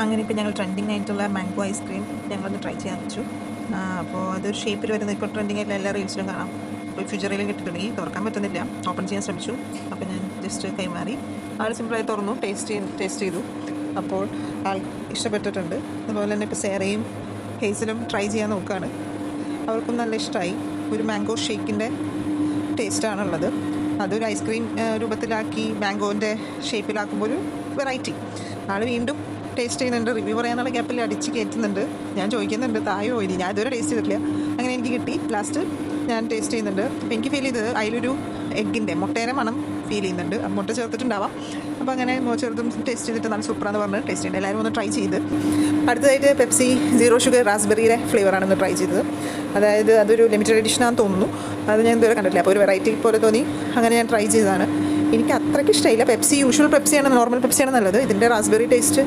അങ്ങനെ ഇപ്പോൾ ഞങ്ങൾ ട്രെൻഡിങ് ആയിട്ടുള്ള മാംഗോ ഐസ്ക്രീം ഞങ്ങളൊന്ന് ട്രൈ ചെയ്യാൻ വെച്ചു. അപ്പോൾ അതൊരു ഷേപ്പിൽ വരുന്നത് ഇപ്പോൾ ട്രെൻഡിങ് ആയിട്ടുള്ള എല്ലാ റീൽസിലും കാണാം. ഇപ്പോൾ ഫ്യൂച്ചറിലും കിട്ടി തുടങ്ങി. തുറക്കാൻ പറ്റുന്നില്ല, ഓപ്പൺ ചെയ്യാൻ ശ്രമിച്ചു. അപ്പോൾ ഞാൻ ജസ്റ്റ് കൈമാറി. ആൾ സിമ്പിളായി തുറന്നു, ടേസ്റ്റ് ചെയ്തു. അപ്പോൾ ആൾ ഇഷ്ടപ്പെട്ടിട്ടുണ്ട്. അതുപോലെ തന്നെ ഇപ്പോൾ സേറയും ഹേസലും ട്രൈ ചെയ്യാൻ നോക്കുകയാണ്. അവർക്കും നല്ല ഇഷ്ടമായി. ഒരു മാംഗോ ഷേക്കിൻ്റെ ടേസ്റ്റാണുള്ളത്. അതൊരു ഐസ്ക്രീം രൂപത്തിലാക്കി മാംഗോൻ്റെ ഷേപ്പിലാക്കുമ്പോൾ ഒരു വെറൈറ്റി. ആൾ വീണ്ടും ടേസ്റ്റ് ചെയ്യുന്നുണ്ട്. റിവ്യൂ പറയാനുള്ള ഗ്യാപ്പിൽ അടിച്ച് കയറ്റുന്നുണ്ട്. ഞാൻ ചോദിക്കുന്നുണ്ട് തായോ ഇനി. ഞാൻ ഇതുവരെ ടേസ്റ്റ് ചെയ്തിട്ടില്ല. അങ്ങനെ എനിക്ക് കിട്ടി. ലാസ്റ്റ് ഞാൻ ടേസ്റ്റ് ചെയ്യുന്നുണ്ട്. അപ്പോൾ എനിക്ക് ഫീൽ ചെയ്തത് അതിലൊരു എഗ്ഗിൻ്റെ മുട്ടേനെ മണം ഫീൽ ചെയ്യുന്നുണ്ട്. മുട്ട ചേർത്തിട്ടുണ്ടാവാം. അപ്പോൾ അങ്ങനെ ചേർത്തും ടേസ്റ്റ് ചെയ്തിട്ട് നല്ല സൂപ്പറാന്ന് പറഞ്ഞ് ടേസ്റ്റ് ചെയ്യുന്നുണ്ട്. എല്ലാവരും ഒന്ന് ട്രൈ ചെയ്ത്. അടുത്തതായിട്ട് പെപ്സി 0 ഷുഗർ റാസ്ബെറിയുടെ ഫ്ലേവറാണ് ട്രൈ ചെയ്തത്. അതായത് അതൊരു ലിമിറ്റഡ് എഡിഷനാണെന്ന് തോന്നുന്നു. അത് ഞാൻ ഇതുവരെ കണ്ടിട്ടില്ല. അപ്പോൾ ഒരു വെറൈറ്റി പോലെ തോന്നി. അങ്ങനെ ഞാൻ ട്രൈ ചെയ്തതാണ്. എനിക്ക് അത്രയ്ക്ക് ഇഷ്ടമായില്ല. പെപ്സി യൂഷ്വൽ പെപ്സിയാണ്, നോർമൽ പെപ്സിയാണ് നല്ലത്. ഇതിൻ്റെ റാസ്ബെറി ടേസ്റ്റ്